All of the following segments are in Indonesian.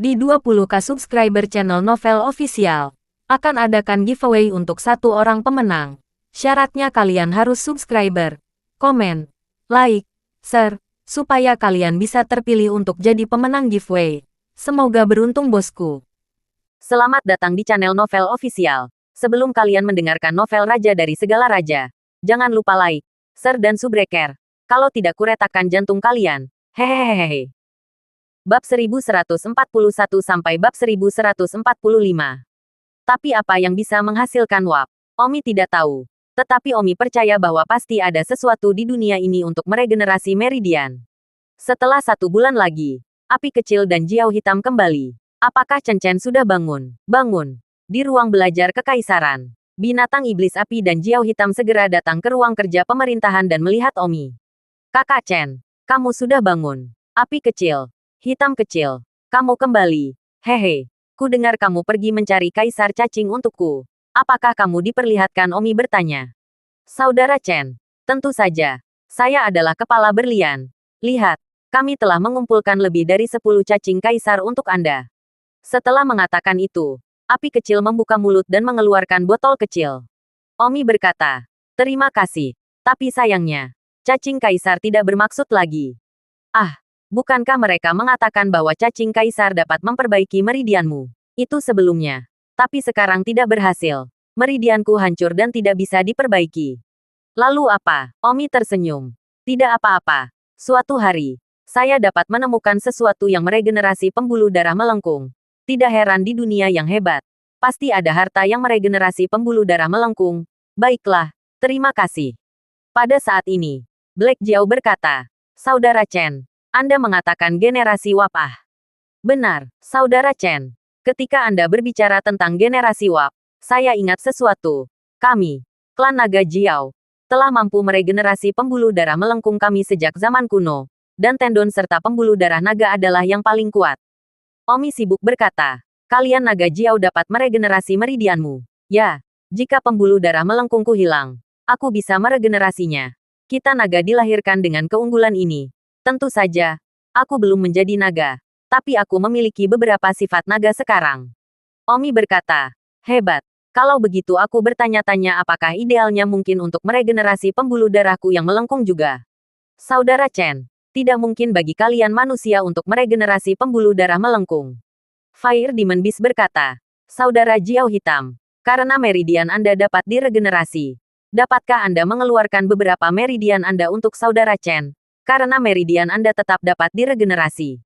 Di 20k subscriber channel Novel Official, akan adakan giveaway untuk satu orang pemenang. Syaratnya kalian harus subscriber, komen, like, share, supaya kalian bisa terpilih untuk jadi pemenang giveaway. Semoga beruntung bosku. Selamat datang di channel Novel Official. Sebelum kalian mendengarkan novel Raja dari Segala Raja, jangan lupa like, share dan subscribe. Kalau tidak kuretakkan jantung kalian. Hehehehe. Bab 1141 sampai bab 1145. Tapi apa yang bisa menghasilkan uap? Omi tidak tahu. Tetapi Omi percaya bahwa pasti ada sesuatu di dunia ini untuk meregenerasi Meridian. Setelah 1 bulan lagi, api kecil dan Jiao hitam kembali. Apakah Chen Chen sudah bangun? Bangun. Di ruang belajar kekaisaran, binatang iblis api dan Jiao hitam segera datang ke ruang kerja pemerintahan dan melihat Omi. Kakak Chen, kamu sudah bangun. Api kecil. Hitam kecil, kamu kembali. Hehe, ku dengar kamu pergi mencari Kaisar Cacing untukku. Apakah kamu diperlihatkan? Omi bertanya. Saudara Chen, tentu saja. Saya adalah kepala berlian. Lihat, kami telah mengumpulkan lebih dari 10 cacing kaisar untuk Anda. Setelah mengatakan itu, api kecil membuka mulut dan mengeluarkan botol kecil. Omi berkata, terima kasih. Tapi sayangnya, cacing kaisar tidak bermaksud lagi. Ah. Bukankah mereka mengatakan bahwa cacing kaisar dapat memperbaiki meridianmu? Itu sebelumnya. Tapi sekarang tidak berhasil. Meridianku hancur dan tidak bisa diperbaiki. Lalu apa? Omi tersenyum. Tidak apa-apa. Suatu hari, saya dapat menemukan sesuatu yang meregenerasi pembuluh darah melengkung. Tidak heran di dunia yang hebat. Pasti ada harta yang meregenerasi pembuluh darah melengkung. Baiklah, terima kasih. Pada saat ini, Black Jiao berkata, Saudara Chen, Anda mengatakan generasi wapah. Benar, Saudara Chen. Ketika Anda berbicara tentang generasi wap, saya ingat sesuatu. Kami, klan naga Jiao, telah mampu meregenerasi pembuluh darah melengkung kami sejak zaman kuno, dan tendon serta pembuluh darah naga adalah yang paling kuat. Omi sibuk berkata, kalian naga Jiao dapat meregenerasi meridianmu. Ya, jika pembuluh darah melengkungku hilang, aku bisa meregenerasinya. Kita naga dilahirkan dengan keunggulan ini. Tentu saja, aku belum menjadi naga, tapi aku memiliki beberapa sifat naga sekarang. Omi berkata, hebat. Kalau begitu aku bertanya-tanya apakah idealnya mungkin untuk meregenerasi pembuluh darahku yang melengkung juga. Saudara Chen, tidak mungkin bagi kalian manusia untuk meregenerasi pembuluh darah melengkung. Fire Demon Beast berkata, Saudara Jiao Hitam, karena meridian Anda dapat diregenerasi. Dapatkah Anda mengeluarkan beberapa meridian Anda untuk Saudara Chen? Karena meridian Anda tetap dapat diregenerasi.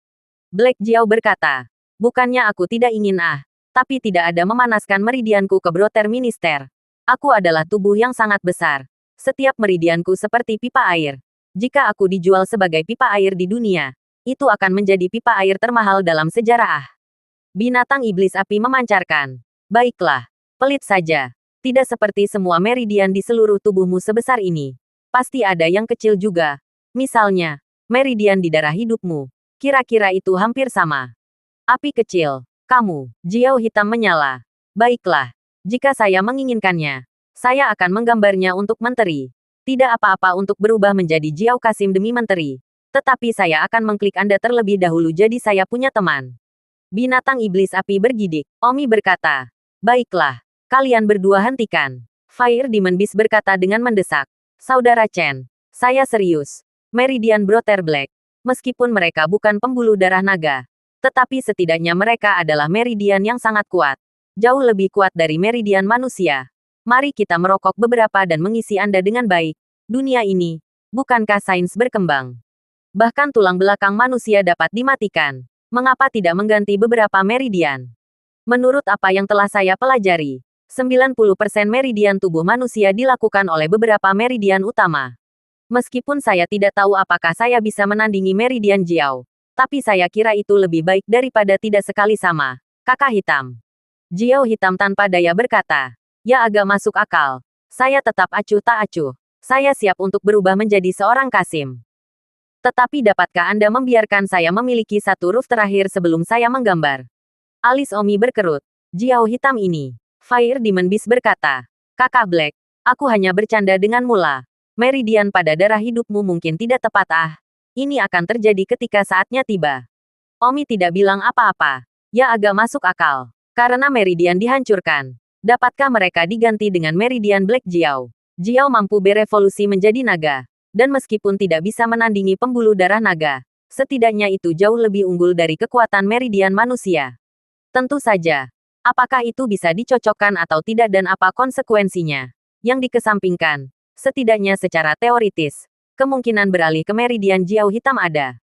Black Jiao berkata, bukannya aku tidak ingin tapi tidak ada memanaskan meridianku ke Brother Minister. Aku adalah tubuh yang sangat besar. Setiap meridianku seperti pipa air. Jika aku dijual sebagai pipa air di dunia, itu akan menjadi pipa air termahal dalam sejarah. Binatang iblis api memancarkan. Baiklah, pelit saja. Tidak seperti semua meridian di seluruh tubuhmu sebesar ini. Pasti ada yang kecil juga. Misalnya, meridian di darah hidupmu. Kira-kira itu hampir sama. Api kecil. Kamu, Jiao hitam menyala. Baiklah. Jika saya menginginkannya, saya akan menggambarnya untuk menteri. Tidak apa-apa untuk berubah menjadi Jiao Kasim demi menteri. Tetapi saya akan mengklik Anda terlebih dahulu jadi saya punya teman. Binatang iblis api bergidik. Omi berkata, baiklah. Kalian berdua hentikan. Fire Demon Beast berkata dengan mendesak. Saudara Chen, saya serius. Meridian Brother Black. Meskipun mereka bukan pembuluh darah naga, tetapi setidaknya mereka adalah meridian yang sangat kuat. Jauh lebih kuat dari meridian manusia. Mari kita merokok beberapa dan mengisi Anda dengan baik. Dunia ini, bukankah sains berkembang? Bahkan tulang belakang manusia dapat dimatikan. Mengapa tidak mengganti beberapa meridian? Menurut apa yang telah saya pelajari, 90% meridian tubuh manusia dilakukan oleh beberapa meridian utama. Meskipun saya tidak tahu apakah saya bisa menandingi meridian Jiao, tapi saya kira itu lebih baik daripada tidak sekali sama. Kakak hitam. Jiao hitam tanpa daya berkata, ya agak masuk akal. Saya tetap acuh tak acuh. Saya siap untuk berubah menjadi seorang Kasim. Tetapi dapatkah Anda membiarkan saya memiliki satu huruf terakhir sebelum saya menggambar? Alis Omi berkerut. Jiao hitam ini. Fire Demon Beast berkata, Kakak Black, aku hanya bercanda dengan mula. Meridian pada darah hidupmu mungkin tidak tepat Ini akan terjadi ketika saatnya tiba. Omi tidak bilang apa-apa. Ya agak masuk akal. Karena meridian dihancurkan, dapatkah mereka diganti dengan meridian Black Jiao? Jiao mampu berevolusi menjadi naga. Dan meskipun tidak bisa menandingi pembuluh darah naga, setidaknya itu jauh lebih unggul dari kekuatan meridian manusia. Tentu saja. Apakah itu bisa dicocokkan atau tidak dan apa konsekuensinya? Yang dikesampingkan, setidaknya secara teoritis, kemungkinan beralih ke meridian Jiao hitam ada.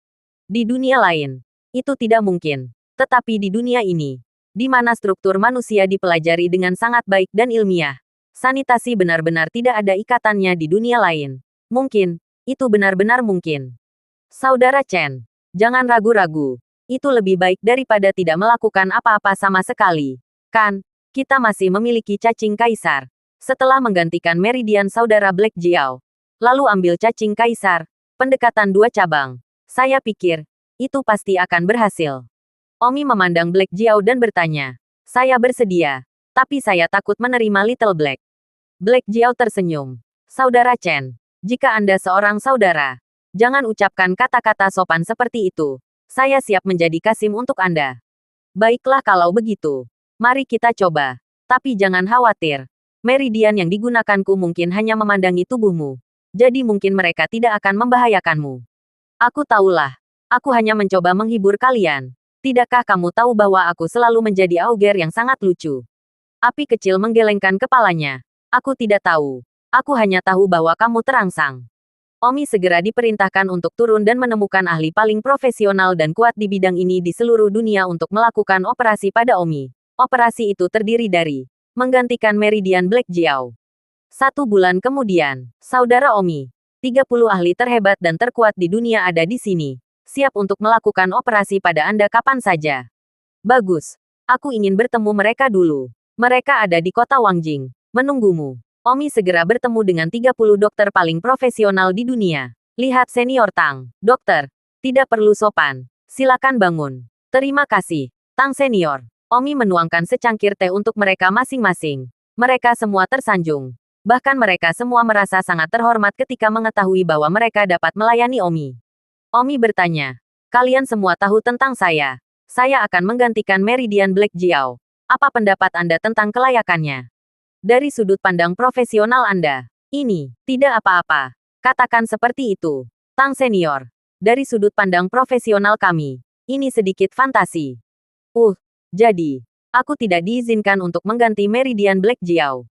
Di dunia lain, itu tidak mungkin. Tetapi di dunia ini, di mana struktur manusia dipelajari dengan sangat baik dan ilmiah, sanitasi benar-benar tidak ada ikatannya di dunia lain. Mungkin, itu benar-benar mungkin. Saudara Chen, jangan ragu-ragu. Itu lebih baik daripada tidak melakukan apa-apa sama sekali. Kan, kita masih memiliki cacing kaisar. Setelah menggantikan meridian saudara Black Jiao, lalu ambil cacing kaisar, pendekatan 2 cabang. Saya pikir, itu pasti akan berhasil. Omi memandang Black Jiao dan bertanya, saya bersedia, tapi saya takut menerima Little Black. Black Jiao tersenyum. Saudara Chen, jika Anda seorang saudara, jangan ucapkan kata-kata sopan seperti itu. Saya siap menjadi Kasim untuk Anda. Baiklah kalau begitu. Mari kita coba. Tapi jangan khawatir. Meridian yang digunakanku mungkin hanya memandangi tubuhmu. Jadi mungkin mereka tidak akan membahayakanmu. Aku tahulah. Aku hanya mencoba menghibur kalian. Tidakkah kamu tahu bahwa aku selalu menjadi auger yang sangat lucu? Api kecil menggelengkan kepalanya. Aku tidak tahu. Aku hanya tahu bahwa kamu terangsang. Omi segera diperintahkan untuk turun dan menemukan ahli paling profesional dan kuat di bidang ini di seluruh dunia untuk melakukan operasi pada Omi. Operasi itu terdiri dari menggantikan meridian Black Jiao. 1 bulan kemudian, saudara Omi, 30 ahli terhebat dan terkuat di dunia ada di sini. Siap untuk melakukan operasi pada Anda kapan saja. Bagus. Aku ingin bertemu mereka dulu. Mereka ada di kota Wangjing, menunggumu. Omi segera bertemu dengan 30 dokter paling profesional di dunia. Lihat senior Tang. Dokter, tidak perlu sopan. Silakan bangun. Terima kasih, Tang senior. Omi menuangkan secangkir teh untuk mereka masing-masing. Mereka semua tersanjung. Bahkan mereka semua merasa sangat terhormat ketika mengetahui bahwa mereka dapat melayani Omi. Omi bertanya, kalian semua tahu tentang saya. Saya akan menggantikan meridian Black Jiao. Apa pendapat Anda tentang kelayakannya? Dari sudut pandang profesional Anda, ini tidak apa-apa. Katakan seperti itu. Tang senior, dari sudut pandang profesional kami, ini sedikit fantasi. Jadi, aku tidak diizinkan untuk mengganti meridian Black Jiao.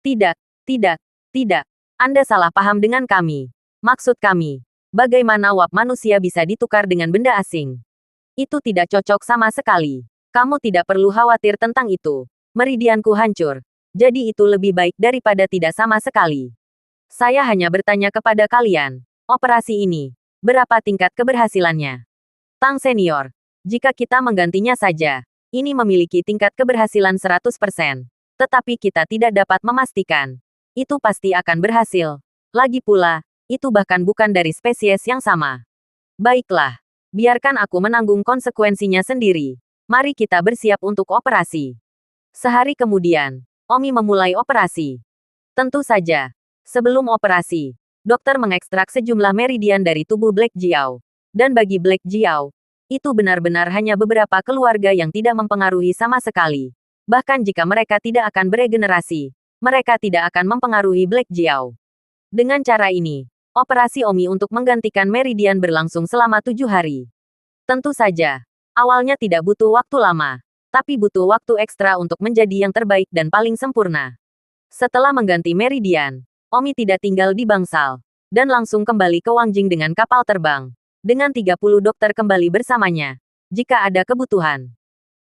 Tidak, tidak. Anda salah paham dengan kami. Maksud kami, bagaimana uap manusia bisa ditukar dengan benda asing? Itu tidak cocok sama sekali. Kamu tidak perlu khawatir tentang itu. Meridianku hancur. Jadi itu lebih baik daripada tidak sama sekali. Saya hanya bertanya kepada kalian. Operasi ini, berapa tingkat keberhasilannya? Tang senior, jika kita menggantinya saja, ini memiliki tingkat keberhasilan 100%. Tetapi kita tidak dapat memastikan. Itu pasti akan berhasil. Lagi pula, itu bahkan bukan dari spesies yang sama. Baiklah, biarkan aku menanggung konsekuensinya sendiri. Mari kita bersiap untuk operasi. Sehari kemudian, Omi memulai operasi. Tentu saja, sebelum operasi, dokter mengekstrak sejumlah meridian dari tubuh Black Jiao. Dan bagi Black Jiao, itu benar-benar hanya beberapa keluarga yang tidak mempengaruhi sama sekali. Bahkan jika mereka tidak akan beregenerasi, mereka tidak akan mempengaruhi Black Jiao. Dengan cara ini, operasi Omi untuk menggantikan meridian berlangsung selama 7 hari. Tentu saja, awalnya tidak butuh waktu lama, tapi butuh waktu ekstra untuk menjadi yang terbaik dan paling sempurna. Setelah mengganti meridian, Omi tidak tinggal di bangsal, dan langsung kembali ke Wangjing dengan kapal terbang. Dengan 30 dokter kembali bersamanya, jika ada kebutuhan.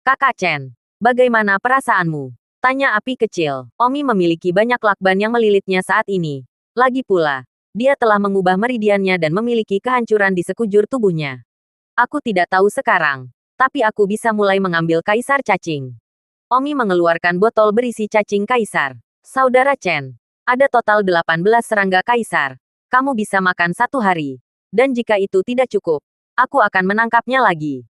Kakak Chen, bagaimana perasaanmu? Tanya api kecil. Omi memiliki banyak lakban yang melilitnya saat ini. Lagi pula, dia telah mengubah meridiannya dan memiliki kehancuran di sekujur tubuhnya. Aku tidak tahu sekarang, tapi aku bisa mulai mengambil kaisar cacing. Omi mengeluarkan botol berisi cacing kaisar. Saudara Chen, ada total 18 serangga kaisar. Kamu bisa makan 1 hari. Dan jika itu tidak cukup, aku akan menangkapnya lagi.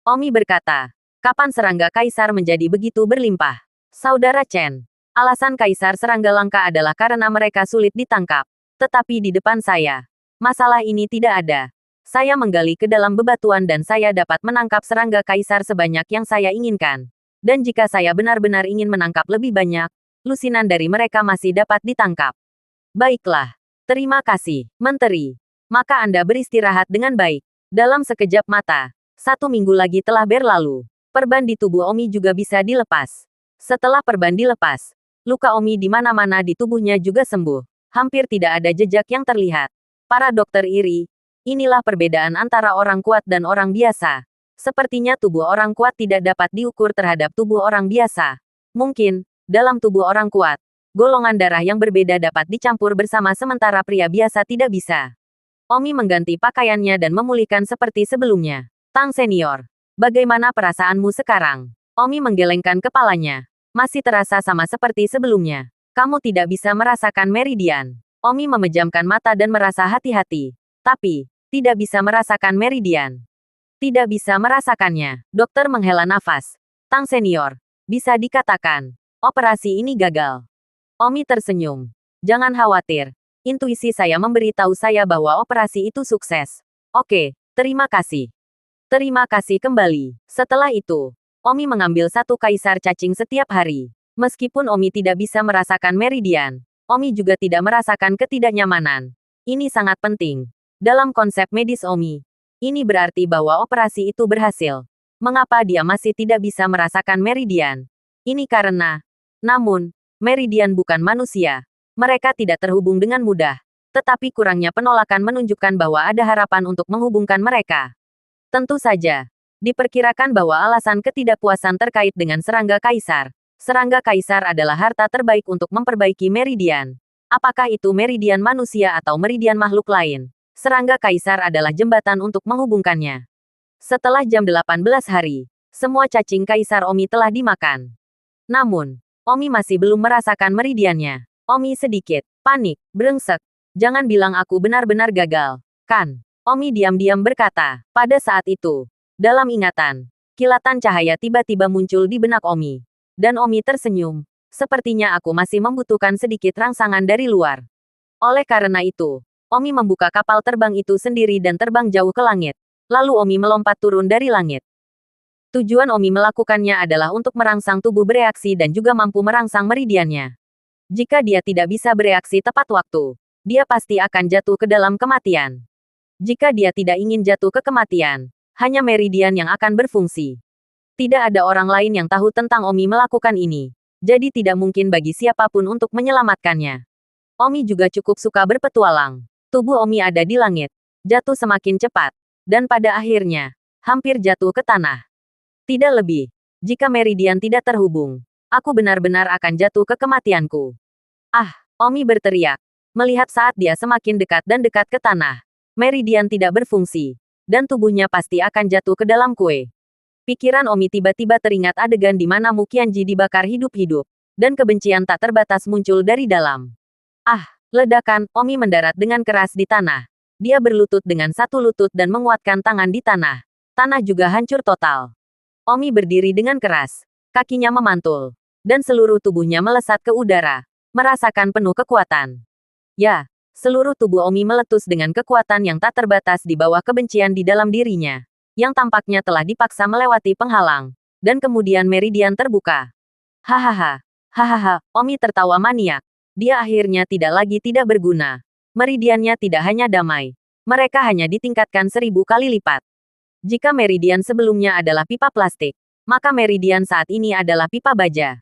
Omi berkata, kapan serangga kaisar menjadi begitu berlimpah? Saudara Chen, alasan kaisar serangga langka adalah karena mereka sulit ditangkap. Tetapi di depan saya, masalah ini tidak ada. Saya menggali ke dalam bebatuan dan saya dapat menangkap serangga kaisar sebanyak yang saya inginkan. Dan jika saya benar-benar ingin menangkap lebih banyak, lusinan dari mereka masih dapat ditangkap. Baiklah. Terima kasih, Menteri. Maka Anda beristirahat dengan baik. Dalam sekejap mata, 1 minggu lagi telah berlalu. Perban di tubuh Omi juga bisa dilepas. Setelah perban dilepas, luka Omi di mana-mana di tubuhnya juga sembuh. Hampir tidak ada jejak yang terlihat. Para dokter iri. Inilah perbedaan antara orang kuat dan orang biasa. Sepertinya tubuh orang kuat tidak dapat diukur terhadap tubuh orang biasa. Mungkin, dalam tubuh orang kuat, golongan darah yang berbeda dapat dicampur bersama sementara pria biasa tidak bisa. Omi mengganti pakaiannya dan memulihkan seperti sebelumnya. Tang senior, bagaimana perasaanmu sekarang? Omi menggelengkan kepalanya. Masih terasa sama seperti sebelumnya. Kamu tidak bisa merasakan meridian. Omi memejamkan mata dan merasa hati-hati. Tapi, tidak bisa merasakan meridian. Tidak bisa merasakannya. Dokter menghela nafas. Tang senior, bisa dikatakan, operasi ini gagal. Omi tersenyum. Jangan khawatir. Intuisi saya memberitahu saya bahwa operasi itu sukses. Oke, terima kasih. Terima kasih kembali. Setelah itu, Omi mengambil 1 kaisar cacing setiap hari. Meskipun Omi tidak bisa merasakan meridian, Omi juga tidak merasakan ketidaknyamanan. Ini sangat penting. Dalam konsep medis Omi, ini berarti bahwa operasi itu berhasil. Mengapa dia masih tidak bisa merasakan meridian? Ini karena, namun, meridian bukan manusia. Mereka tidak terhubung dengan mudah. Tetapi kurangnya penolakan menunjukkan bahwa ada harapan untuk menghubungkan mereka. Tentu saja, diperkirakan bahwa alasan ketidakpuasan terkait dengan serangga kaisar. Serangga kaisar adalah harta terbaik untuk memperbaiki meridian. Apakah itu meridian manusia atau meridian makhluk lain? Serangga kaisar adalah jembatan untuk menghubungkannya. Setelah jam 18 hari, semua cacing kaisar Omi telah dimakan. Namun, Omi masih belum merasakan meridiannya. Omi sedikit panik, brengsek. Jangan bilang aku benar-benar gagal, kan? Omi diam-diam berkata. Pada saat itu, dalam ingatan, kilatan cahaya tiba-tiba muncul di benak Omi. Dan Omi tersenyum. Sepertinya aku masih membutuhkan sedikit rangsangan dari luar. Oleh karena itu, Omi membuka kapal terbang itu sendiri dan terbang jauh ke langit. Lalu Omi melompat turun dari langit. Tujuan Omi melakukannya adalah untuk merangsang tubuh bereaksi dan juga mampu merangsang meridiannya. Jika dia tidak bisa bereaksi tepat waktu, dia pasti akan jatuh ke dalam kematian. Jika dia tidak ingin jatuh ke kematian, hanya meridian yang akan berfungsi. Tidak ada orang lain yang tahu tentang Omi melakukan ini. Jadi tidak mungkin bagi siapapun untuk menyelamatkannya. Omi juga cukup suka berpetualang. Tubuh Omi ada di langit, jatuh semakin cepat, dan pada akhirnya, hampir jatuh ke tanah. Tidak lebih, jika meridian tidak terhubung, aku benar-benar akan jatuh ke kematianku. Ah, Omi berteriak, melihat saat dia semakin dekat dan dekat ke tanah. Meridian tidak berfungsi, dan tubuhnya pasti akan jatuh ke dalam kue. Pikiran Omi tiba-tiba teringat adegan di mana Mu Qianji dibakar hidup-hidup, dan kebencian tak terbatas muncul dari dalam. Ah! Ledakan, Omi mendarat dengan keras di tanah. Dia berlutut dengan satu lutut dan menguatkan tangan di tanah. Tanah juga hancur total. Omi berdiri dengan keras. Kakinya memantul. Dan seluruh tubuhnya melesat ke udara. Merasakan penuh kekuatan. Ya, seluruh tubuh Omi meletus dengan kekuatan yang tak terbatas di bawah kebencian di dalam dirinya. Yang tampaknya telah dipaksa melewati penghalang. Dan kemudian meridian terbuka. Hahaha. Hahaha, Omi tertawa maniak. Dia akhirnya tidak berguna. Meridiannya tidak hanya damai. Mereka hanya ditingkatkan 1000 kali lipat. Jika meridian sebelumnya adalah pipa plastik, maka meridian saat ini adalah pipa baja.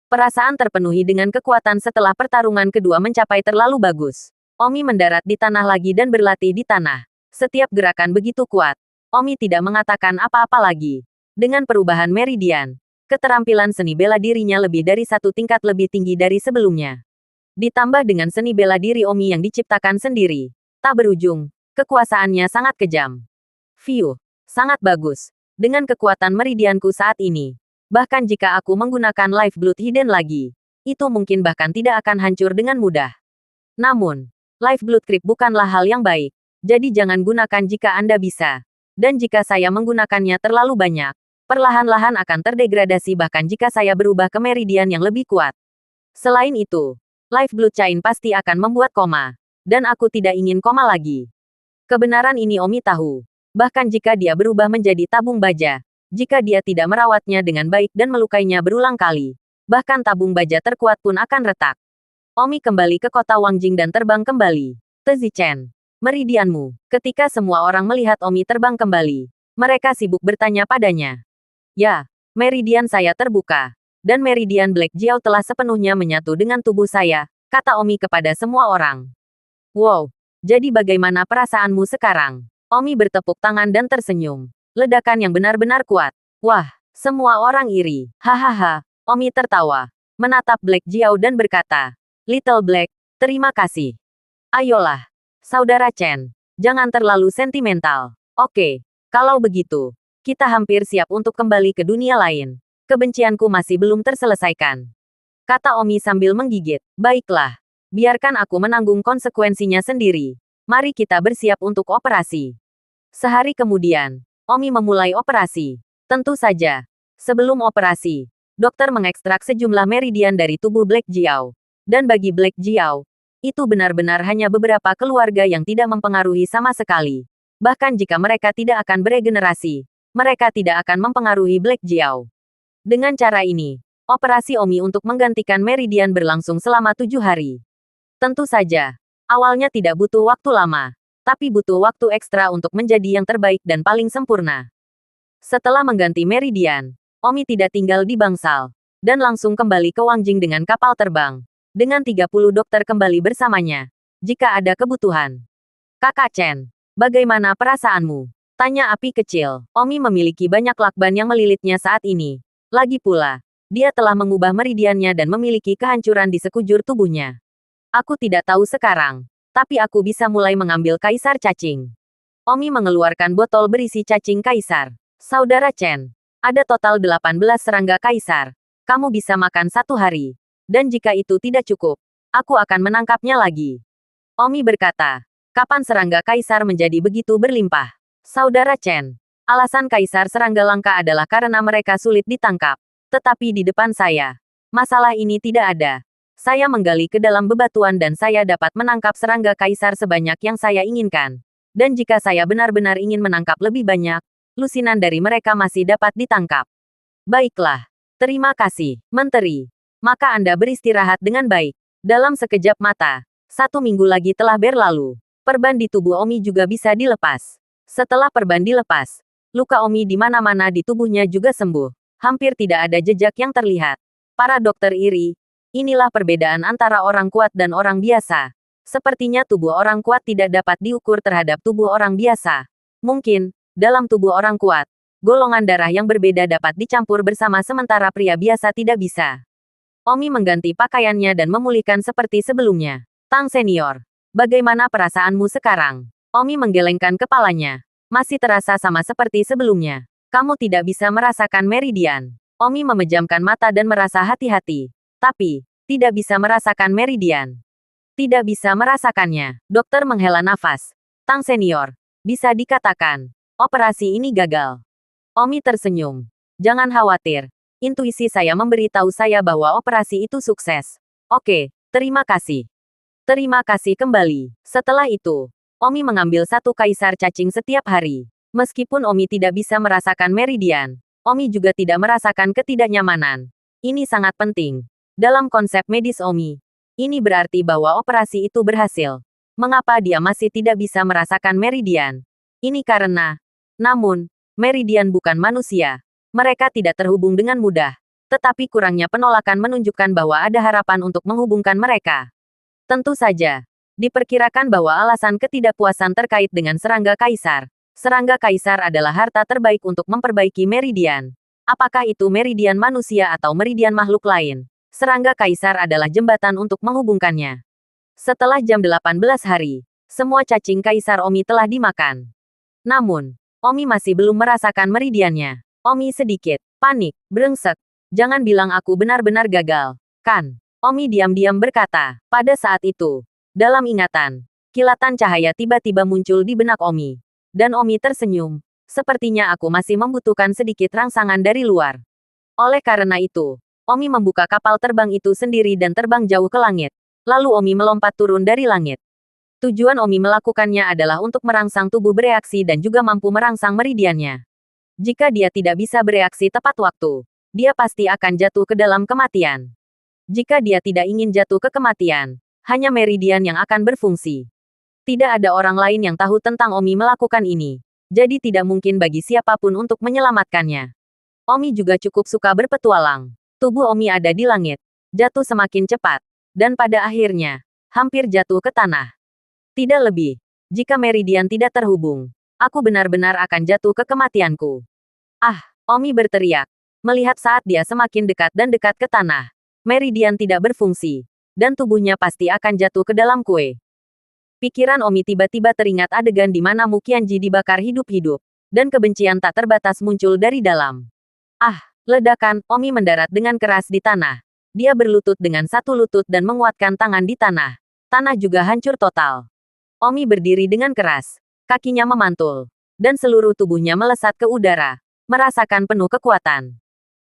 Perasaan terpenuhi dengan kekuatan setelah pertarungan kedua mencapai terlalu bagus. Omi mendarat di tanah lagi dan berlatih di tanah. Setiap gerakan begitu kuat. Omi tidak mengatakan apa-apa lagi. Dengan perubahan meridian, keterampilan seni bela dirinya lebih dari 1 tingkat lebih tinggi dari sebelumnya. Ditambah dengan seni bela diri Omi yang diciptakan sendiri. Tak berujung, kekuasaannya sangat kejam. View, sangat bagus. Dengan kekuatan meridianku saat ini, bahkan jika aku menggunakan Life Blood Hidden lagi, itu mungkin bahkan tidak akan hancur dengan mudah. Namun, Life Blood Creep bukanlah hal yang baik. Jadi jangan gunakan jika Anda bisa. Dan jika saya menggunakannya terlalu banyak, perlahan-lahan akan terdegradasi bahkan jika saya berubah ke meridian yang lebih kuat. Selain itu, Life Blood Chain pasti akan membuat koma. Dan aku tidak ingin koma lagi. Kebenaran ini Omi tahu. Bahkan jika dia berubah menjadi tabung baja, jika dia tidak merawatnya dengan baik dan melukainya berulang kali, bahkan tabung baja terkuat pun akan retak. Omi kembali ke kota Wangjing dan terbang kembali. Te Zichen, meridianmu. Ketika semua orang melihat Omi terbang kembali, mereka sibuk bertanya padanya. Ya, meridian saya terbuka. Dan meridian Black Jiao telah sepenuhnya menyatu dengan tubuh saya, kata Omi kepada semua orang. Wow, jadi bagaimana perasaanmu sekarang? Omi bertepuk tangan dan tersenyum. Ledakan yang benar-benar kuat. Wah, semua orang iri. Hahaha, Omi tertawa. Menatap Black Jiao dan berkata, Little Black, terima kasih. Ayolah, Saudara Chen, jangan terlalu sentimental. Oke, kalau begitu, kita hampir siap untuk kembali ke dunia lain. Kebencianku masih belum terselesaikan. Kata Omi sambil menggigit. Baiklah, biarkan aku menanggung konsekuensinya sendiri. Mari kita bersiap untuk operasi. Sehari kemudian, Omi memulai operasi. Tentu saja, sebelum operasi, dokter mengekstrak sejumlah meridian dari tubuh Black Jiao. Dan bagi Black Jiao, itu benar-benar hanya beberapa keluarga yang tidak mempengaruhi sama sekali. Bahkan jika mereka tidak akan beregenerasi, mereka tidak akan mempengaruhi Black Jiao. Dengan cara ini, operasi Omi untuk menggantikan meridian berlangsung selama 7 hari. Tentu saja, awalnya tidak butuh waktu lama, tapi butuh waktu ekstra untuk menjadi yang terbaik dan paling sempurna. Setelah mengganti meridian, Omi tidak tinggal di bangsal, dan langsung kembali ke Wangjing dengan kapal terbang. Dengan 30 dokter kembali bersamanya, jika ada kebutuhan. Kakak Chen, bagaimana perasaanmu? Tanya api kecil. Omi memiliki banyak lakban yang melilitnya saat ini. Lagi pula, dia telah mengubah meridiannya dan memiliki kehancuran di sekujur tubuhnya. Aku tidak tahu sekarang, tapi aku bisa mulai mengambil kaisar cacing. Omi mengeluarkan botol berisi cacing kaisar. Saudara Chen, ada total 18 serangga kaisar. Kamu bisa makan 1 hari. Dan jika itu tidak cukup, aku akan menangkapnya lagi. Omi berkata, kapan serangga kaisar menjadi begitu berlimpah? Saudara Chen, alasan kaisar serangga langka adalah karena mereka sulit ditangkap. Tetapi di depan saya, masalah ini tidak ada. Saya menggali ke dalam bebatuan dan saya dapat menangkap serangga kaisar sebanyak yang saya inginkan. Dan jika saya benar-benar ingin menangkap lebih banyak, lusinan dari mereka masih dapat ditangkap. Baiklah. Terima kasih, Menteri. Maka Anda beristirahat dengan baik. Dalam sekejap mata, 1 minggu lagi telah berlalu. Perban di tubuh Omi juga bisa dilepas. Setelah perban dilepas, luka Omi di mana-mana di tubuhnya juga sembuh. Hampir tidak ada jejak yang terlihat. Para dokter iri. Inilah perbedaan antara orang kuat dan orang biasa. Sepertinya tubuh orang kuat tidak dapat diukur terhadap tubuh orang biasa. Mungkin, dalam tubuh orang kuat, golongan darah yang berbeda dapat dicampur bersama sementara pria biasa tidak bisa. Omi mengganti pakaiannya dan memulihkan seperti sebelumnya. Tang Senior, bagaimana perasaanmu sekarang? Omi menggelengkan kepalanya. Masih terasa sama seperti sebelumnya. Kamu tidak bisa merasakan meridian. Omi memejamkan mata dan merasa hati-hati. Tapi, tidak bisa merasakan meridian. Tidak bisa merasakannya. Dokter menghela nafas. Tang Senior, bisa dikatakan, operasi ini gagal. Omi tersenyum. Jangan khawatir. Intuisi saya memberitahu saya bahwa operasi itu sukses. Oke, terima kasih. Terima kasih kembali. Setelah itu, Omi mengambil 1 kaisar cacing setiap hari. Meskipun Omi tidak bisa merasakan meridian, Omi juga tidak merasakan ketidaknyamanan. Ini sangat penting. Dalam konsep medis Omi, ini berarti bahwa operasi itu berhasil. Mengapa dia masih tidak bisa merasakan meridian? Ini karena, namun, meridian bukan manusia. Mereka tidak terhubung dengan mudah. Tetapi kurangnya penolakan menunjukkan bahwa ada harapan untuk menghubungkan mereka. Tentu saja, diperkirakan bahwa alasan ketidakpuasan terkait dengan serangga kaisar. Serangga kaisar adalah harta terbaik untuk memperbaiki meridian. Apakah itu meridian manusia atau meridian makhluk lain? Serangga kaisar adalah jembatan untuk menghubungkannya. Setelah jam 18 hari, semua cacing kaisar Omi telah dimakan. Namun, Omi masih belum merasakan meridiannya. Omi sedikit panik, brengsek. Jangan bilang aku benar-benar gagal, kan? Omi diam-diam berkata. Pada saat itu, dalam ingatan, kilatan cahaya tiba-tiba muncul di benak Omi. Dan Omi tersenyum. Sepertinya aku masih membutuhkan sedikit rangsangan dari luar. Oleh karena itu, Omi membuka kapal terbang itu sendiri dan terbang jauh ke langit. Lalu Omi melompat turun dari langit. Tujuan Omi melakukannya adalah untuk merangsang tubuh bereaksi dan juga mampu merangsang meridiannya. Jika dia tidak bisa bereaksi tepat waktu, dia pasti akan jatuh ke dalam kematian. Jika dia tidak ingin jatuh ke kematian, hanya meridian yang akan berfungsi. Tidak ada orang lain yang tahu tentang Omi melakukan ini, jadi tidak mungkin bagi siapapun untuk menyelamatkannya. Omi juga cukup suka berpetualang. Tubuh Omi ada di langit, jatuh semakin cepat, dan pada akhirnya, hampir jatuh ke tanah. Tidak lebih. Jika meridian tidak terhubung, aku benar-benar akan jatuh ke kematianku. Ah, Omi berteriak. Melihat saat dia semakin dekat dan dekat ke tanah, meridian tidak berfungsi, dan tubuhnya pasti akan jatuh ke dalam kue. Pikiran Omi tiba-tiba teringat adegan di mana Mu Qianji dibakar hidup-hidup, dan kebencian tak terbatas muncul dari dalam. Ah, ledakan, Omi mendarat dengan keras di tanah. Dia berlutut dengan satu lutut dan menguatkan tangan di tanah. Tanah juga hancur total. Omi berdiri dengan keras, kakinya memantul, dan seluruh tubuhnya melesat ke udara, merasakan penuh kekuatan.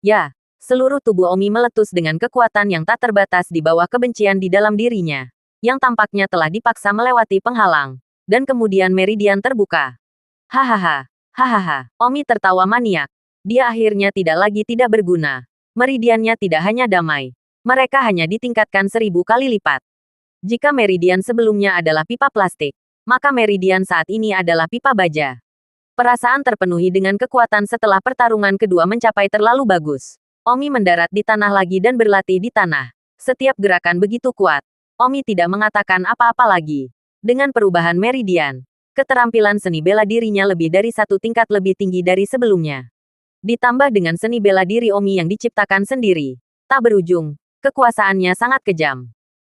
Ya, seluruh tubuh Omi meletus dengan kekuatan yang tak terbatas di bawah kebencian di dalam dirinya, yang tampaknya telah dipaksa melewati penghalang, dan kemudian meridian terbuka. Hahaha, hahaha, Omi tertawa maniak. Dia akhirnya tidak berguna. Meridiannya tidak hanya damai, mereka hanya ditingkatkan 1000 kali lipat. Jika meridian sebelumnya adalah pipa plastik, maka meridian saat ini adalah pipa baja. Perasaan terpenuhi dengan kekuatan setelah pertarungan kedua mencapai terlalu bagus. Omi mendarat di tanah lagi dan berlatih di tanah. Setiap gerakan begitu kuat. Omi tidak mengatakan apa-apa lagi. Dengan perubahan meridian, keterampilan seni bela dirinya lebih dari satu tingkat lebih tinggi dari sebelumnya. Ditambah dengan seni bela diri Omi yang diciptakan sendiri. Tak berujung, kekuasaannya sangat kejam.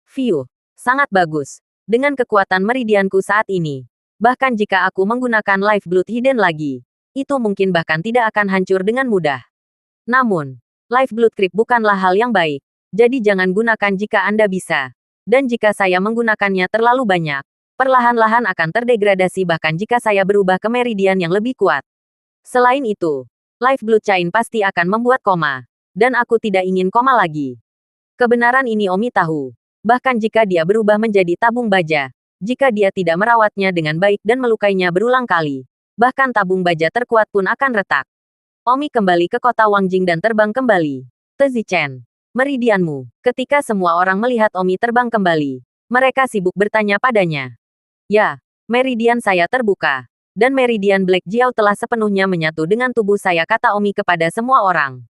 Fiu. Sangat bagus. Dengan kekuatan meridianku saat ini, bahkan jika aku menggunakan Life Blood Hidden lagi, itu mungkin bahkan tidak akan hancur dengan mudah. Namun, Life Blood Creep bukanlah hal yang baik, jadi jangan gunakan jika Anda bisa. Dan jika saya menggunakannya terlalu banyak, perlahan-lahan akan terdegradasi bahkan jika saya berubah ke meridian yang lebih kuat. Selain itu, Life Blood Chain pasti akan membuat koma, dan aku tidak ingin koma lagi. Kebenaran ini Omi tahu. Bahkan jika dia berubah menjadi tabung baja, jika dia tidak merawatnya dengan baik dan melukainya berulang kali, bahkan tabung baja terkuat pun akan retak. Omi kembali ke kota Wangjing dan terbang kembali. Zichen, meridianmu. Ketika semua orang melihat Omi terbang kembali, mereka sibuk bertanya padanya. Ya, meridian saya terbuka. Dan meridian Black Jiao telah sepenuhnya menyatu dengan tubuh saya, kata Omi kepada semua orang.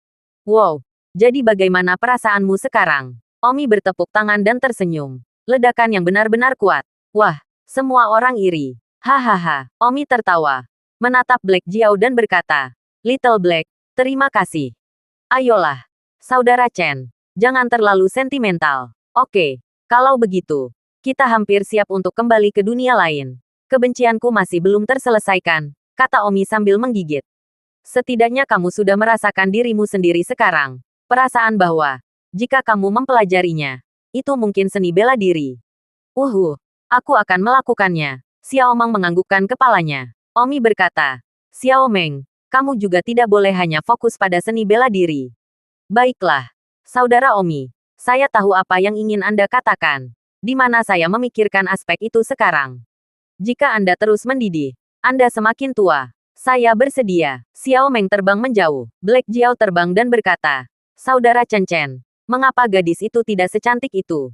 Wow, jadi bagaimana perasaanmu sekarang? Omi bertepuk tangan dan tersenyum. Ledakan yang benar-benar kuat. Wah, semua orang iri. Hahaha, Omi tertawa. Menatap Black Jiao dan berkata, Little Black, terima kasih. Ayolah, Saudara Chen, jangan terlalu sentimental. Oke, kalau begitu, kita hampir siap untuk kembali ke dunia lain. Kebencianku masih belum terselesaikan, kata Omi sambil menggigit. Setidaknya kamu sudah merasakan dirimu sendiri sekarang. Perasaan bahwa, jika kamu mempelajarinya, itu mungkin seni bela diri. Aku akan melakukannya. Xiao Meng menganggukkan kepalanya. Omi berkata, Xiao Meng, kamu juga tidak boleh hanya fokus pada seni bela diri. Baiklah, Saudara Omi, saya tahu apa yang ingin Anda katakan. Di mana saya memikirkan aspek itu sekarang. Jika Anda terus mendidih, Anda semakin tua. Saya bersedia. Xiao Meng terbang menjauh. Black Jiao terbang dan berkata, Saudara Chen Chen, mengapa gadis itu tidak secantik itu?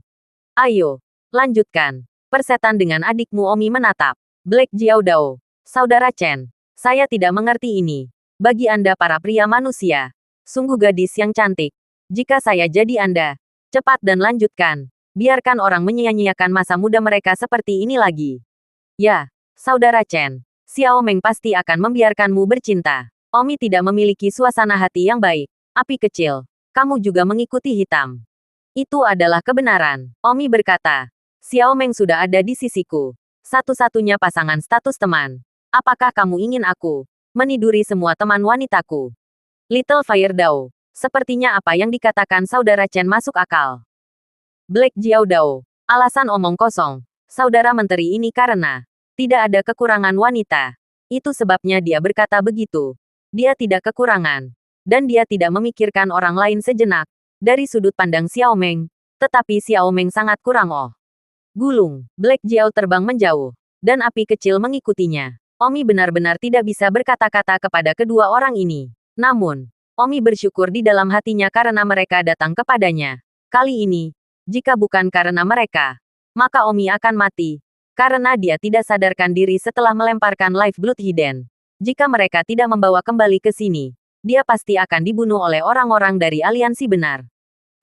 Ayo, lanjutkan. Persetan dengan adikmu. Omi menatap. Black Jiao Dao. Saudara Chen, saya tidak mengerti ini. Bagi Anda para pria manusia, sungguh gadis yang cantik. Jika saya jadi Anda, cepat dan lanjutkan. Biarkan orang menyia-nyiakan masa muda mereka seperti ini lagi. Ya, Saudara Chen, Xiao Meng pasti akan membiarkanmu bercinta. Omi tidak memiliki suasana hati yang baik. Api kecil. Kamu juga mengikuti hitam. Itu adalah kebenaran. Omi berkata, Xiao Meng sudah ada di sisiku. Satu-satunya pasangan status teman. Apakah kamu ingin aku meniduri semua teman wanitaku? Little Fire Dao. Sepertinya apa yang dikatakan Saudara Chen masuk akal. Black Jiao Dao. Alasan omong kosong. Saudara menteri ini karena tidak ada kekurangan wanita. Itu sebabnya dia berkata begitu. Dia tidak kekurangan. Dan dia tidak memikirkan orang lain sejenak. Dari sudut pandang Xiao Meng. Tetapi Xiao Meng sangat kurang. Gulung, Black Jiao terbang menjauh, dan api kecil mengikutinya. Omi benar-benar tidak bisa berkata-kata kepada kedua orang ini. Namun, Omi bersyukur di dalam hatinya karena mereka datang kepadanya. Kali ini, jika bukan karena mereka, maka Omi akan mati. Karena dia tidak sadarkan diri setelah melemparkan Life Blood Hidden. Jika mereka tidak membawa kembali ke sini, dia pasti akan dibunuh oleh orang-orang dari aliansi benar.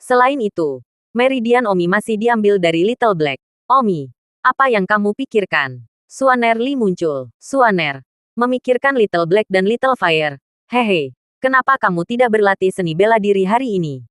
Selain itu, Meridian Omi masih diambil dari Little Black. Omi, apa yang kamu pikirkan? Suaner Lee muncul. Suaner, memikirkan Little Black dan Little Fire. Hehe, kenapa kamu tidak berlatih seni bela diri hari ini?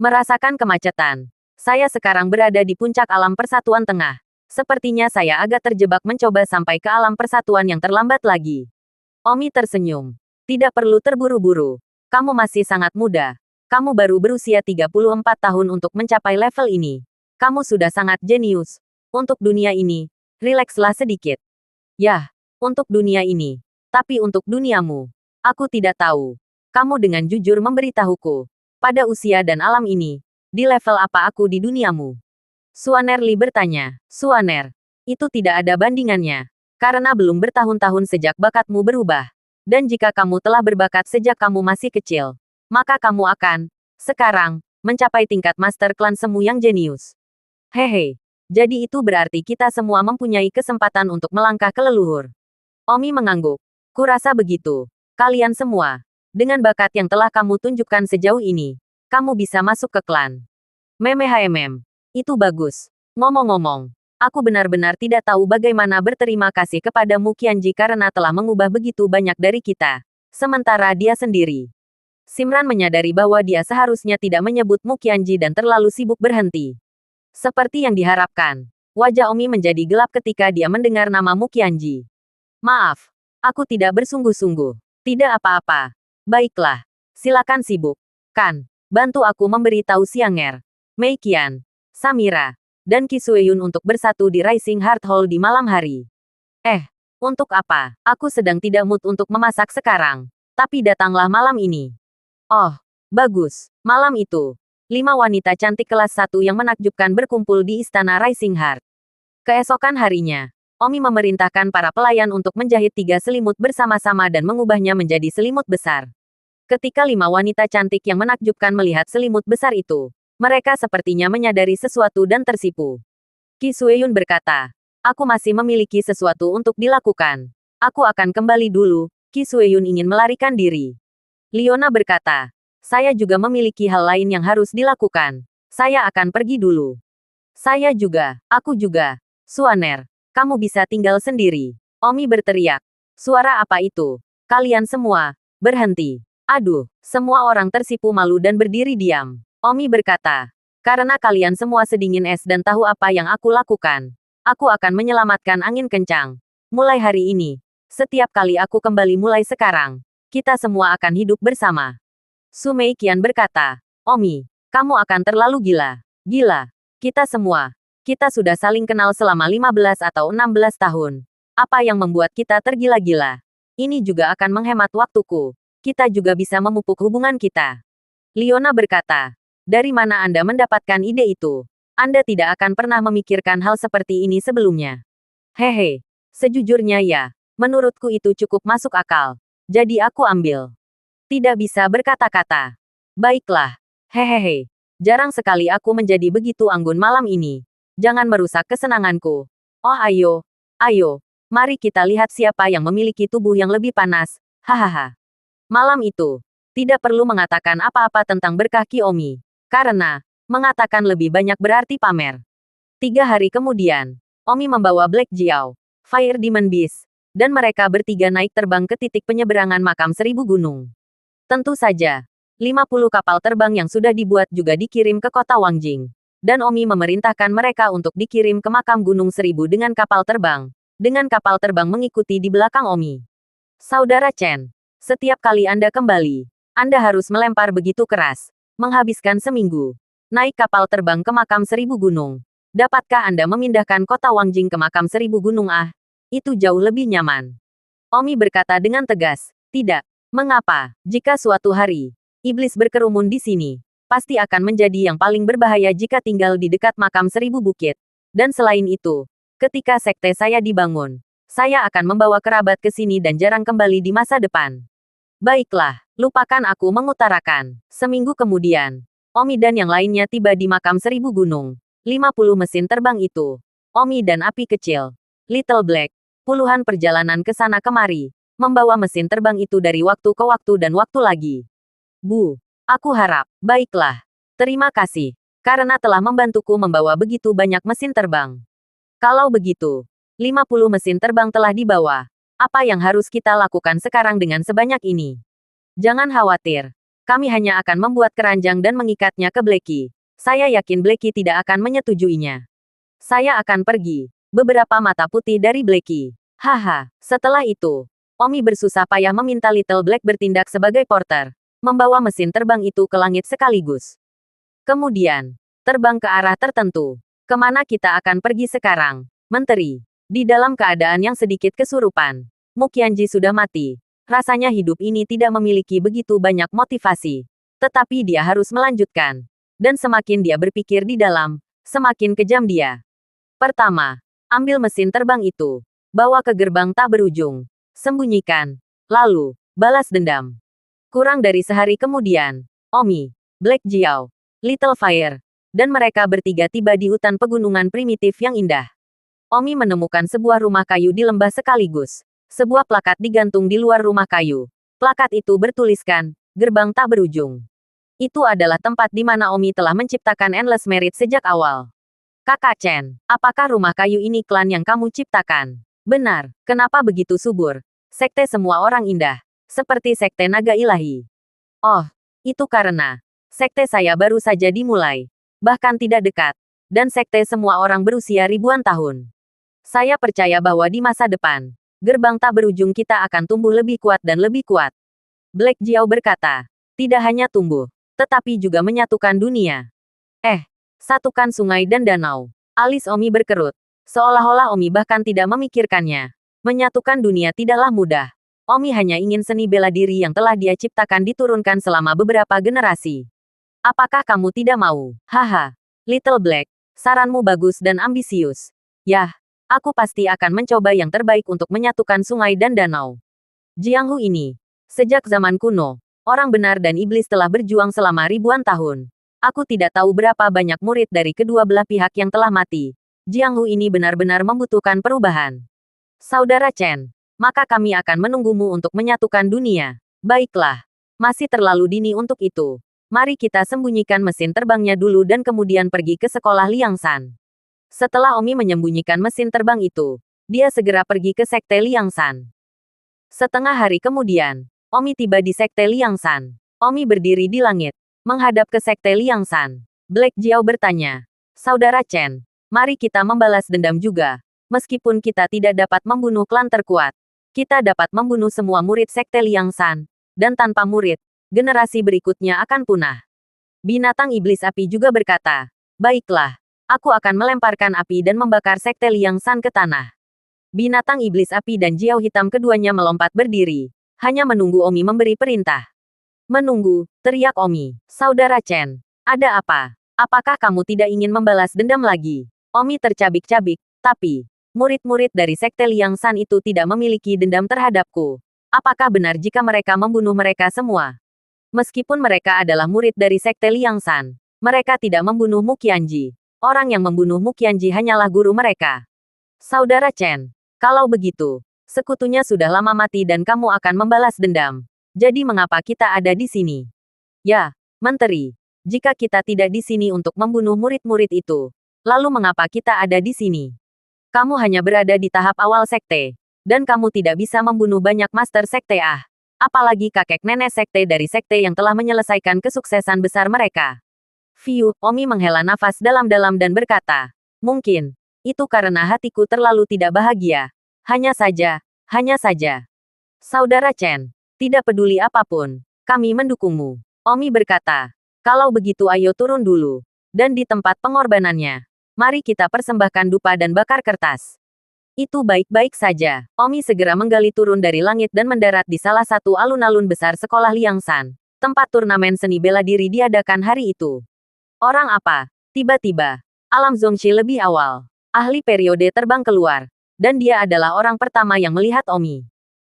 Merasakan kemacetan. Saya sekarang berada di puncak alam persatuan tengah. Sepertinya saya agak terjebak mencoba sampai ke alam persatuan yang terlambat lagi. Omi tersenyum. Tidak perlu terburu-buru. Kamu masih sangat muda. Kamu baru berusia 34 tahun untuk mencapai level ini. Kamu sudah sangat jenius. Untuk dunia ini, rilekslah sedikit. Yah, untuk dunia ini. Tapi untuk duniamu, aku tidak tahu. Kamu dengan jujur memberitahuku. Pada usia dan alam ini, di level apa aku di duniamu? Suaner Lee bertanya. Suaner, itu tidak ada bandingannya. Karena belum bertahun-tahun sejak bakatmu berubah. Dan jika kamu telah berbakat sejak kamu masih kecil, maka kamu akan, sekarang, mencapai tingkat master klan semu yang jenius. Hehe. Jadi itu berarti kita semua mempunyai kesempatan untuk melangkah ke leluhur. Omi mengangguk. Kurasa begitu. Kalian semua, dengan bakat yang telah kamu tunjukkan sejauh ini, kamu bisa masuk ke klan. Itu bagus. Ngomong-ngomong, aku benar-benar tidak tahu bagaimana berterima kasih kepada Mu Qianji karena telah mengubah begitu banyak dari kita. Sementara dia sendiri. Simran menyadari bahwa dia seharusnya tidak menyebut Mu Qianji dan terlalu sibuk berhenti. Seperti yang diharapkan, wajah Omi menjadi gelap ketika dia mendengar nama Mu Qianji. Maaf, aku tidak bersungguh-sungguh. Tidak apa-apa. Baiklah, silakan sibuk. Kan, bantu aku memberi tahu Xianger, Mei Qian, Samira, dan Qi Sueyun untuk bersatu di Rising Heart Hall di malam hari. Untuk apa? Aku sedang tidak mood untuk memasak sekarang. Tapi datanglah malam ini. Oh, bagus. Malam itu, 5 wanita cantik kelas 1 yang menakjubkan berkumpul di Istana Rising Heart. Keesokan harinya, Omi memerintahkan para pelayan untuk menjahit 3 selimut bersama-sama dan mengubahnya menjadi selimut besar. Ketika 5 wanita cantik yang menakjubkan melihat selimut besar itu, mereka sepertinya menyadari sesuatu dan tersipu. Qi Sueyun berkata, aku masih memiliki sesuatu untuk dilakukan. Aku akan kembali dulu. Qi Sueyun ingin melarikan diri. Liona berkata, saya juga memiliki hal lain yang harus dilakukan. Saya akan pergi dulu. Saya juga, aku juga. Suaner, kamu bisa tinggal sendiri. Omi berteriak. Suara apa itu? Kalian semua, berhenti. Aduh, semua orang tersipu malu dan berdiri diam. Omi berkata, karena kalian semua sedingin es dan tahu apa yang aku lakukan. Aku akan menyelamatkan angin kencang. Mulai hari ini, setiap kali aku kembali mulai sekarang, kita semua akan hidup bersama. Su Mei Qian berkata, Omi, kamu akan terlalu gila. Gila. Kita semua. Kita sudah saling kenal selama 15 atau 16 tahun. Apa yang membuat kita tergila-gila? Ini juga akan menghemat waktuku. Kita juga bisa memupuk hubungan kita. Liona berkata, dari mana Anda mendapatkan ide itu? Anda tidak akan pernah memikirkan hal seperti ini sebelumnya. Hehe. Sejujurnya ya, menurutku itu cukup masuk akal. Jadi aku ambil. Tidak bisa berkata-kata. Baiklah. Hehehe. Jarang sekali aku menjadi begitu anggun malam ini. Jangan merusak kesenanganku. Oh ayo. Ayo. Mari kita lihat siapa yang memiliki tubuh yang lebih panas. Hahaha. Malam itu, tidak perlu mengatakan apa-apa tentang berkah Qi Omi. Karena, mengatakan lebih banyak berarti pamer. 3 hari kemudian, Omi membawa Black Jiao, Fire Demon Beast, dan mereka bertiga naik terbang ke titik penyeberangan makam 1000 gunung. Tentu saja, 50 kapal terbang yang sudah dibuat juga dikirim ke kota Wangjing. Dan Omi memerintahkan mereka untuk dikirim ke makam Gunung 1000 dengan kapal terbang. Dengan kapal terbang mengikuti di belakang Omi. Saudara Chen, setiap kali Anda kembali, Anda harus melempar begitu keras. Menghabiskan seminggu. Naik kapal terbang ke makam 1000 gunung. Dapatkah Anda memindahkan kota Wangjing ke makam 1000 gunung? Itu jauh lebih nyaman. Omi berkata dengan tegas, tidak. Mengapa, jika suatu hari, iblis berkerumun di sini, pasti akan menjadi yang paling berbahaya jika tinggal di dekat makam 1000 bukit. Dan selain itu, ketika sekte saya dibangun, saya akan membawa kerabat ke sini dan jarang kembali di masa depan. Baiklah, lupakan aku mengutarakan. Seminggu kemudian, Omi dan yang lainnya tiba di makam 1000 gunung. 50 mesin terbang itu. Omi dan api kecil. Little Black. Puluhan perjalanan ke sana kemari. Membawa mesin terbang itu dari waktu ke waktu dan waktu lagi. Bu, aku harap. Baiklah. Terima kasih. Karena telah membantuku membawa begitu banyak mesin terbang. Kalau begitu, 50 mesin terbang telah dibawa. Apa yang harus kita lakukan sekarang dengan sebanyak ini? Jangan khawatir. Kami hanya akan membuat keranjang dan mengikatnya ke Blacky. Saya yakin Blacky tidak akan menyetujuinya. Saya akan pergi. Beberapa mata putih dari Blacky. Haha. Setelah itu, Omi bersusah payah meminta Little Black bertindak sebagai porter. Membawa mesin terbang itu ke langit sekaligus. Kemudian, terbang ke arah tertentu. Kemana kita akan pergi sekarang, Menteri? Di dalam keadaan yang sedikit kesurupan, Muqianji sudah mati. Rasanya hidup ini tidak memiliki begitu banyak motivasi. Tetapi dia harus melanjutkan. Dan semakin dia berpikir di dalam, semakin kejam dia. Pertama, ambil mesin terbang itu. Bawa ke gerbang tak berujung. Sembunyikan. Lalu, balas dendam. Kurang dari sehari kemudian, Omi, Black Jiao, Little Fire, dan mereka bertiga tiba di hutan pegunungan primitif yang indah. Omi menemukan sebuah rumah kayu di lembah sekaligus. Sebuah plakat digantung di luar rumah kayu. Plakat itu bertuliskan, gerbang tak berujung. Itu adalah tempat di mana Omi telah menciptakan Endless Merit sejak awal. Kakak Chen, apakah rumah kayu ini klan yang kamu ciptakan? Benar, kenapa begitu subur? Sekte semua orang indah, seperti sekte naga ilahi. Oh, itu karena sekte saya baru saja dimulai, bahkan tidak dekat, dan sekte semua orang berusia ribuan tahun. Saya percaya bahwa di masa depan, gerbang tak berujung kita akan tumbuh lebih kuat dan lebih kuat. Black Jiao berkata, tidak hanya tumbuh, tetapi juga menyatukan dunia. Satukan sungai dan danau. Alis Omi berkerut, seolah-olah Omi bahkan tidak memikirkannya. Menyatukan dunia tidaklah mudah. Omi hanya ingin seni bela diri yang telah dia ciptakan diturunkan selama beberapa generasi. Apakah kamu tidak mau? Haha, Little Black, saranmu bagus dan ambisius. Yah, aku pasti akan mencoba yang terbaik untuk menyatukan sungai dan danau. Jianghu ini, sejak zaman kuno, orang benar dan iblis telah berjuang selama ribuan tahun. Aku tidak tahu berapa banyak murid dari kedua belah pihak yang telah mati. Jianghu ini benar-benar membutuhkan perubahan. Saudara Chen, maka kami akan menunggumu untuk menyatukan dunia. Baiklah, masih terlalu dini untuk itu. Mari kita sembunyikan mesin terbangnya dulu dan kemudian pergi ke sekolah Liangshan. Setelah Omi menyembunyikan mesin terbang itu, dia segera pergi ke sekte Liangshan. Setengah hari kemudian, Omi tiba di sekte Liangshan. Omi berdiri di langit, menghadap ke sekte Liangshan. Black Jiao bertanya, Saudara Chen, mari kita membalas dendam juga. Meskipun kita tidak dapat membunuh klan terkuat, kita dapat membunuh semua murid sekte Liangshan. Dan tanpa murid, generasi berikutnya akan punah. Binatang iblis api juga berkata, baiklah, aku akan melemparkan api dan membakar sekte Liangshan ke tanah. Binatang iblis api dan Jiao hitam keduanya melompat berdiri, hanya menunggu Omi memberi perintah. Menunggu, teriak Omi. Saudara Chen, ada apa? Apakah kamu tidak ingin membalas dendam lagi? Omi tercabik-cabik, tapi murid-murid dari sekte Liangshan itu tidak memiliki dendam terhadapku. Apakah benar jika mereka membunuh mereka semua? Meskipun mereka adalah murid dari sekte Liangshan, mereka tidak membunuh Muqianji. Orang yang membunuh Muqianji hanyalah guru mereka. Saudara Chen, kalau begitu, sekutunya sudah lama mati dan kamu akan membalas dendam. Jadi mengapa kita ada di sini? Ya, Menteri, jika kita tidak di sini untuk membunuh murid-murid itu, lalu mengapa kita ada di sini? Kamu hanya berada di tahap awal sekte, dan kamu tidak bisa membunuh banyak master sekte apalagi kakek nenek sekte dari sekte yang telah menyelesaikan kesuksesan besar mereka. Omi menghela nafas dalam-dalam dan berkata, mungkin, itu karena hatiku terlalu tidak bahagia. Hanya saja. Saudara Chen, tidak peduli apapun, kami mendukungmu. Omi berkata, kalau begitu ayo turun dulu. Dan di tempat pengorbanannya, mari kita persembahkan dupa dan bakar kertas. Itu baik-baik saja. Omi segera menggali turun dari langit dan mendarat di salah satu alun-alun besar sekolah Liangshan, tempat turnamen seni bela diri diadakan hari itu. Orang apa? Tiba-tiba, alam Zongxi lebih awal. Ahli periode terbang keluar. Dan dia adalah orang pertama yang melihat Omi.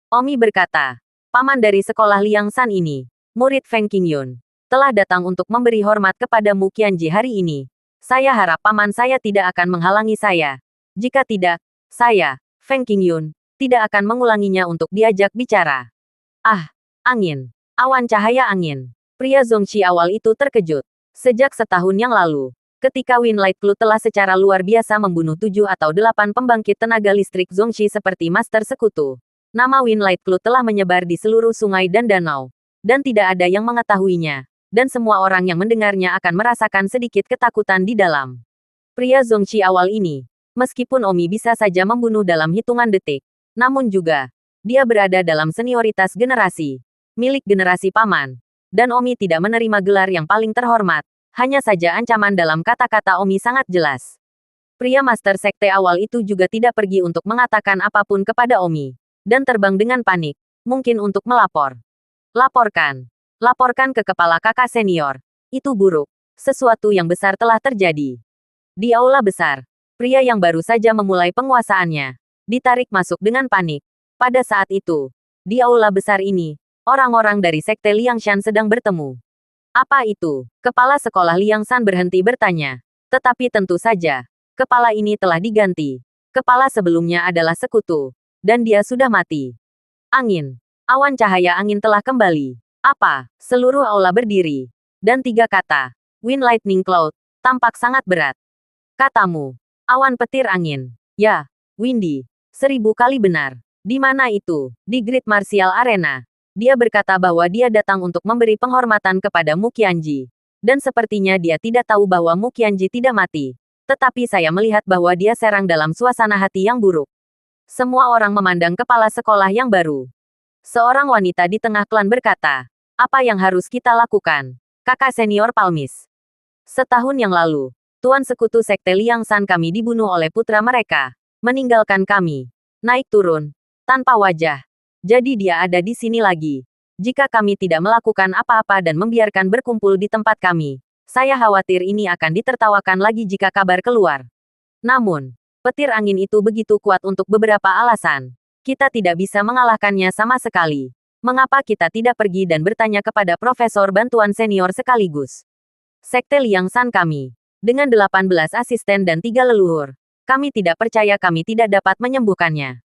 Omi berkata, paman dari sekolah Liang San ini, murid Feng Qingyun, telah datang untuk memberi hormat kepada Mu Qianji hari ini. Saya harap paman saya tidak akan menghalangi saya. Jika tidak, saya, Feng Qingyun, tidak akan mengulanginya untuk diajak bicara. Ah, angin. Awan cahaya angin. Pria Zongqi awal itu terkejut. Sejak setahun yang lalu, ketika Winlight Clue telah secara luar biasa membunuh 7 atau 8 pembangkit tenaga listrik Zongqi seperti Master Sekutu. Nama Winlight Clue telah menyebar di seluruh sungai dan danau. Dan tidak ada yang mengetahuinya. Dan semua orang yang mendengarnya akan merasakan sedikit ketakutan di dalam. Pria Zongqi awal ini, meskipun Omi bisa saja membunuh dalam hitungan detik, namun juga, dia berada dalam senioritas generasi, milik generasi paman. Dan Omi tidak menerima gelar yang paling terhormat, hanya saja ancaman dalam kata-kata Omi sangat jelas. Pria Master Sekte awal itu juga tidak pergi untuk mengatakan apapun kepada Omi, dan terbang dengan panik, mungkin untuk melapor. Laporkan. Laporkan ke kepala kakak senior. Itu buruk. Sesuatu yang besar telah terjadi. Di aula besar, pria yang baru saja memulai penguasaannya, ditarik masuk dengan panik. Pada saat itu, di aula besar ini, orang-orang dari Sekte Liangshan sedang bertemu. Apa itu? Kepala sekolah Liangshan berhenti bertanya. Tetapi tentu saja, kepala ini telah diganti. Kepala sebelumnya adalah sekutu, dan dia sudah mati. Angin. Awan cahaya angin telah kembali. Apa? Seluruh aula berdiri. Dan 3 kata. Wind Lightning Cloud. Tampak sangat berat. Katamu. Awan petir angin. Ya. Windy. 1000 kali benar. Di mana itu? Di Great Martial Arena. Dia berkata bahwa dia datang untuk memberi penghormatan kepada Mu Qianji. Dan sepertinya dia tidak tahu bahwa Mu Qianji tidak mati. Tetapi saya melihat bahwa dia serang dalam suasana hati yang buruk. Semua orang memandang kepala sekolah yang baru. Seorang wanita di tengah klan berkata, apa yang harus kita lakukan? Kakak senior Palmis. Setahun yang lalu, Tuan Sekutu Sekte Liangshan kami dibunuh oleh putra mereka. Meninggalkan kami. Naik turun. Tanpa wajah. Jadi dia ada di sini lagi. Jika kami tidak melakukan apa-apa dan membiarkan berkumpul di tempat kami, saya khawatir ini akan ditertawakan lagi jika kabar keluar. Namun, petir angin itu begitu kuat untuk beberapa alasan. Kita tidak bisa mengalahkannya sama sekali. Mengapa kita tidak pergi dan bertanya kepada profesor bantuan senior sekaligus? Sekte Liangshan kami, dengan 18 asisten dan 3 leluhur, kami tidak percaya kami tidak dapat menyembuhkannya.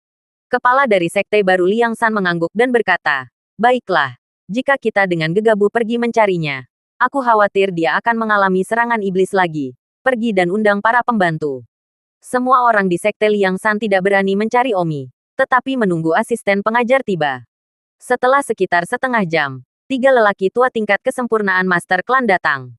Kepala dari Sekte baru Liangshan mengangguk dan berkata, baiklah, jika kita dengan gegabah pergi mencarinya, aku khawatir dia akan mengalami serangan iblis lagi. Pergi dan undang para pembantu. Semua orang di Sekte Liangshan tidak berani mencari Omi, tetapi menunggu asisten pengajar tiba. Setelah sekitar setengah jam, 3 lelaki tua tingkat kesempurnaan Master Klan datang.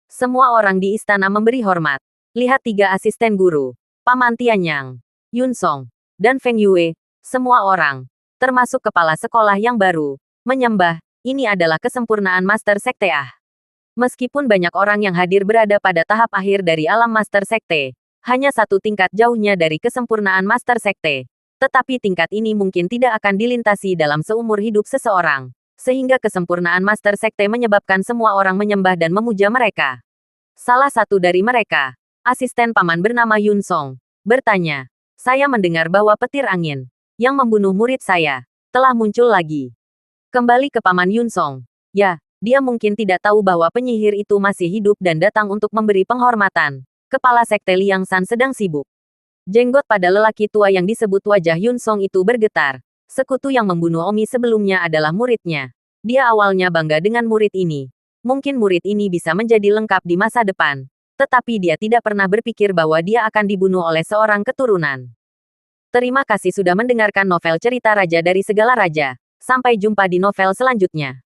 Semua orang di istana memberi hormat. Lihat 3 asisten guru, Paman Tianyang, Yun Song, dan Feng Yue, semua orang, termasuk kepala sekolah yang baru, menyembah, ini adalah kesempurnaan Master Sekte Ah. Meskipun banyak orang yang hadir berada pada tahap akhir dari alam Master Sekte, hanya 1 tingkat jauhnya dari kesempurnaan Master Sekte. Tetapi tingkat ini mungkin tidak akan dilintasi dalam seumur hidup seseorang. Sehingga kesempurnaan Master Sekte menyebabkan semua orang menyembah dan memuja mereka. Salah satu dari mereka, asisten paman bernama Yun Song, bertanya, saya mendengar bahwa petir angin, yang membunuh murid saya, telah muncul lagi. Kembali ke paman Yun Song. Ya, dia mungkin tidak tahu bahwa penyihir itu masih hidup dan datang untuk memberi penghormatan. Kepala Sekte Liangshan sedang sibuk. Jenggot pada lelaki tua yang disebut wajah Yun Song itu bergetar. Sekutu yang membunuh Omi sebelumnya adalah muridnya. Dia awalnya bangga dengan murid ini. Mungkin murid ini bisa menjadi lengkap di masa depan. Tetapi dia tidak pernah berpikir bahwa dia akan dibunuh oleh seorang keturunan. Terima kasih sudah mendengarkan novel Cerita Raja dari Segala Raja. Sampai jumpa di novel selanjutnya.